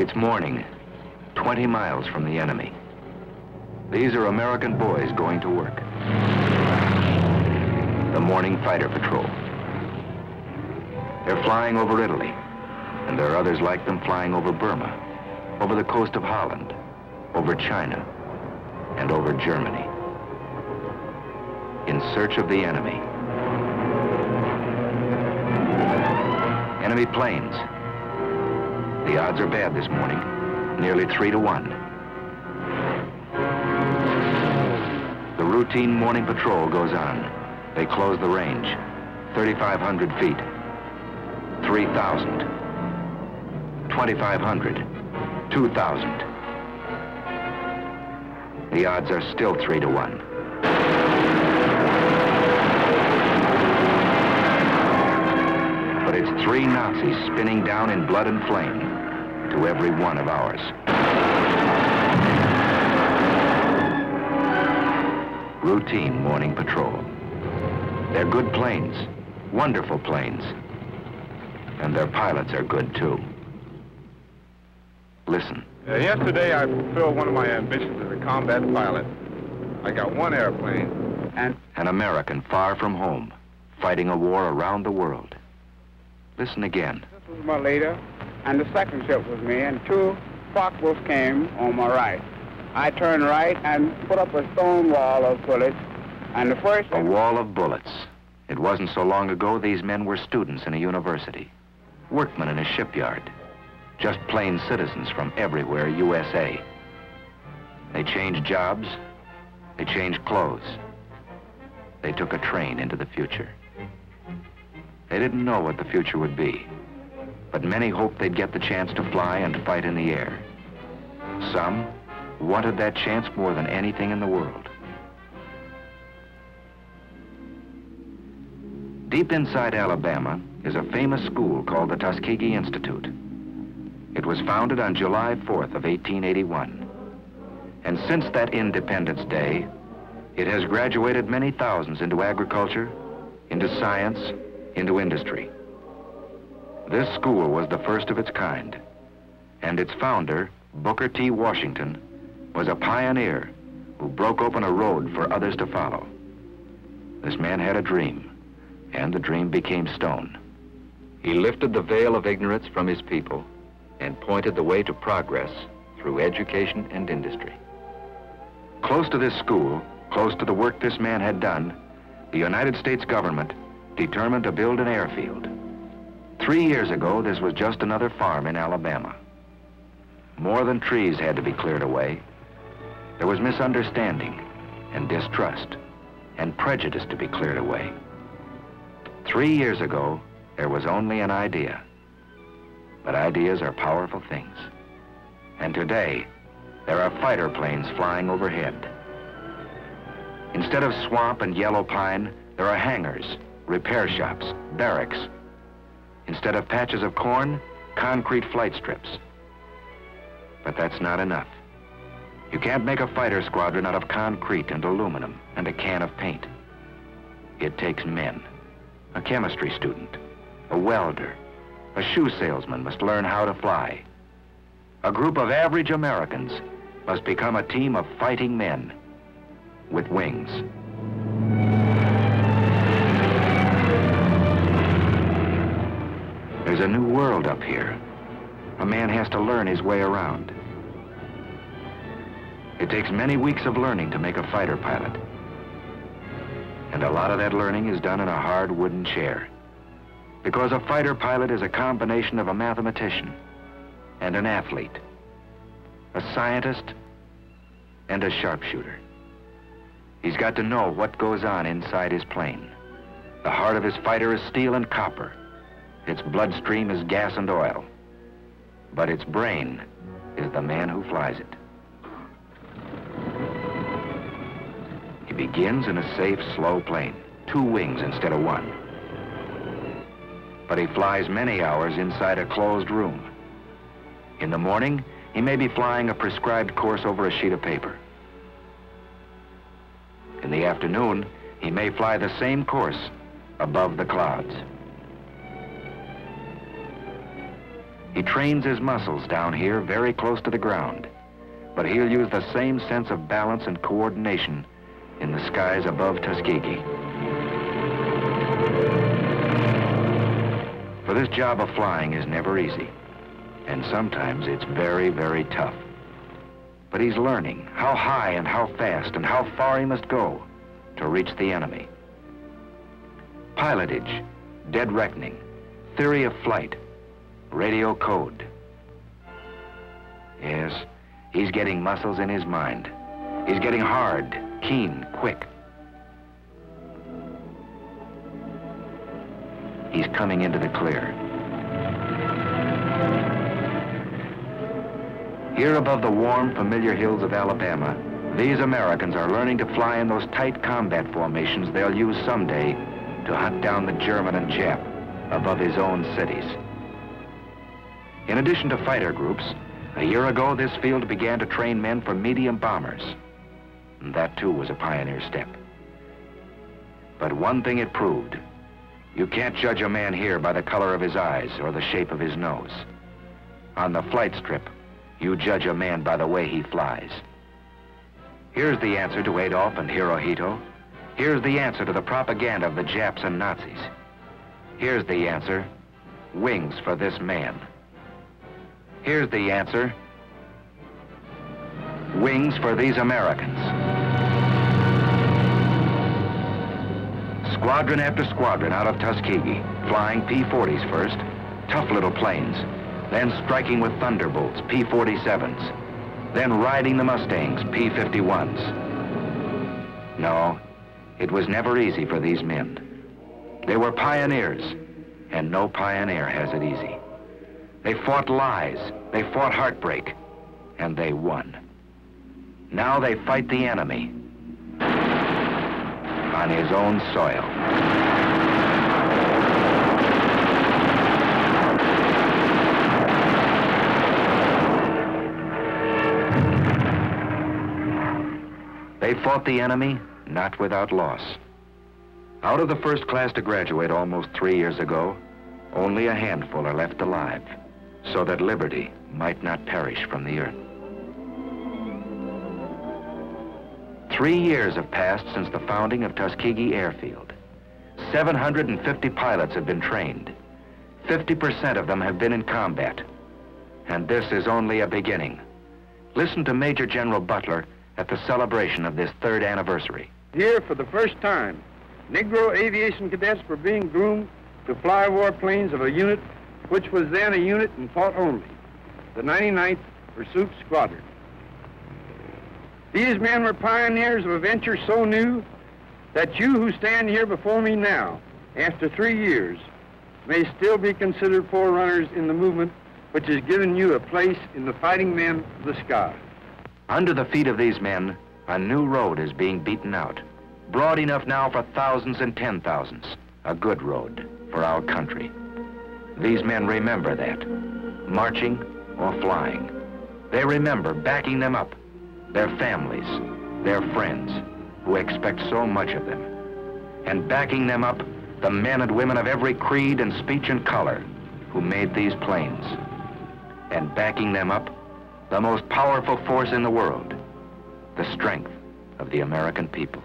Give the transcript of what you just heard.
It's morning, 20 miles from the enemy. These are American boys going to work. The morning fighter patrol. They're flying over Italy, and there are others like them flying over Burma, over the coast of Holland, over China, and over Germany. In search of the enemy. Enemy planes. The odds are bad this morning, nearly 3-1. The routine morning patrol goes on. They close the range, 3,500 feet, 3,000, 2,500, 2,000. The odds are still 3-1. But it's 3 Nazis spinning down in blood and flame to every one of ours. Routine morning patrol. They're good planes, wonderful planes. And their pilots are good too. Listen. Yesterday I fulfilled one of my ambitions as a combat pilot. I got 1 airplane and... An American far from home, fighting a war around the world. Listen again. This was my leader, and the second ship was me, and 2 Focke-Wulfs came on my right. I turned right and put up a stone wall of bullets, and the first... A wall of bullets. It wasn't so long ago these men were students in a university, workmen in a shipyard, just plain citizens from everywhere, USA. They changed jobs, they changed clothes. They took a train into the future. They didn't know what the future would be, but many hoped they'd get the chance to fly and fight in the air. Some wanted that chance more than anything in the world. Deep inside Alabama is a famous school called the Tuskegee Institute. It was founded on July 4th of 1881. And since that Independence Day, it has graduated many thousands into agriculture, into science, into industry. This school was the first of its kind, and its founder, Booker T. Washington, was a pioneer who broke open a road for others to follow. This man had a dream, and the dream became stone. He lifted the veil of ignorance from his people and pointed the way to progress through education and industry. Close to this school, close to the work this man had done, the United States government determined to build an airfield. 3 years ago, this was just another farm in Alabama. More than trees had to be cleared away. There was misunderstanding and distrust and prejudice to be cleared away. 3 years ago, there was only an idea. But ideas are powerful things. And today, there are fighter planes flying overhead. Instead of swamp and yellow pine, there are hangars, repair shops, barracks. Instead of patches of corn, concrete flight strips. But that's not enough. You can't make a fighter squadron out of concrete and aluminum and a can of paint. It takes men. A chemistry student, a welder, a shoe salesman must learn how to fly. A group of average Americans must become a team of fighting men with wings. There's a new world up here. A man has to learn his way around. It takes many weeks of learning to make a fighter pilot. And a lot of that learning is done in a hard wooden chair. Because a fighter pilot is a combination of a mathematician and an athlete, a scientist and a sharpshooter. He's got to know what goes on inside his plane. The heart of his fighter is steel and copper. Its bloodstream is gas and oil. But its brain is the man who flies it. He begins in a safe, slow plane, 2 wings instead of 1. But he flies many hours inside a closed room. In the morning, he may be flying a prescribed course over a sheet of paper. In the afternoon, he may fly the same course above the clouds. He trains his muscles down here very close to the ground, but he'll use the same sense of balance and coordination in the skies above Tuskegee. For this job of flying is never easy, and sometimes it's very, very tough. But he's learning how high and how fast and how far he must go to reach the enemy. Pilotage, dead reckoning, theory of flight, radio code. Yes, he's getting muscles in his mind. He's getting hard, keen, quick. He's coming into the clear. Here above the warm, familiar hills of Alabama, these Americans are learning to fly in those tight combat formations they'll use someday to hunt down the German and Jap above his own cities. In addition to fighter groups, a year ago this field began to train men for medium bombers. And that too was a pioneer step. But one thing it proved: you can't judge a man here by the color of his eyes or the shape of his nose. On the flight strip, you judge a man by the way he flies. Here's the answer to Adolf and Hirohito. Here's the answer to the propaganda of the Japs and Nazis. Here's the answer: wings for this man. Here's the answer: wings for these Americans. Squadron after squadron out of Tuskegee, flying P-40s first, tough little planes, then striking with Thunderbolts, P-47s, then riding the Mustangs, P-51s. No, it was never easy for these men. They were pioneers, and no pioneer has it easy. They fought lies, they fought heartbreak, and they won. Now they fight the enemy on his own soil. They fought the enemy, not without loss. Out of the first class to graduate almost 3 years ago, only a handful are left alive, so that liberty might not perish from the earth. 3 years have passed since the founding of Tuskegee Airfield. 750 pilots have been trained. 50% of them have been in combat. And this is only a beginning. Listen to Major General Butler at the celebration of this 3rd anniversary. Here, for the first time, Negro aviation cadets were being groomed to fly warplanes of a unit which was then a unit in thought only, the 99th Pursuit Squadron. These men were pioneers of a venture so new that you who stand here before me now, after 3 years, may still be considered forerunners in the movement which has given you a place in the fighting men of the sky. Under the feet of these men, a new road is being beaten out. Broad enough now for thousands and 10,000s. A good road for our country. These men remember that, marching or flying. They remember backing them up, their families, their friends, who expect so much of them. And backing them up, the men and women of every creed and speech and color who made these planes. And backing them up, the most powerful force in the world, the strength of the American people.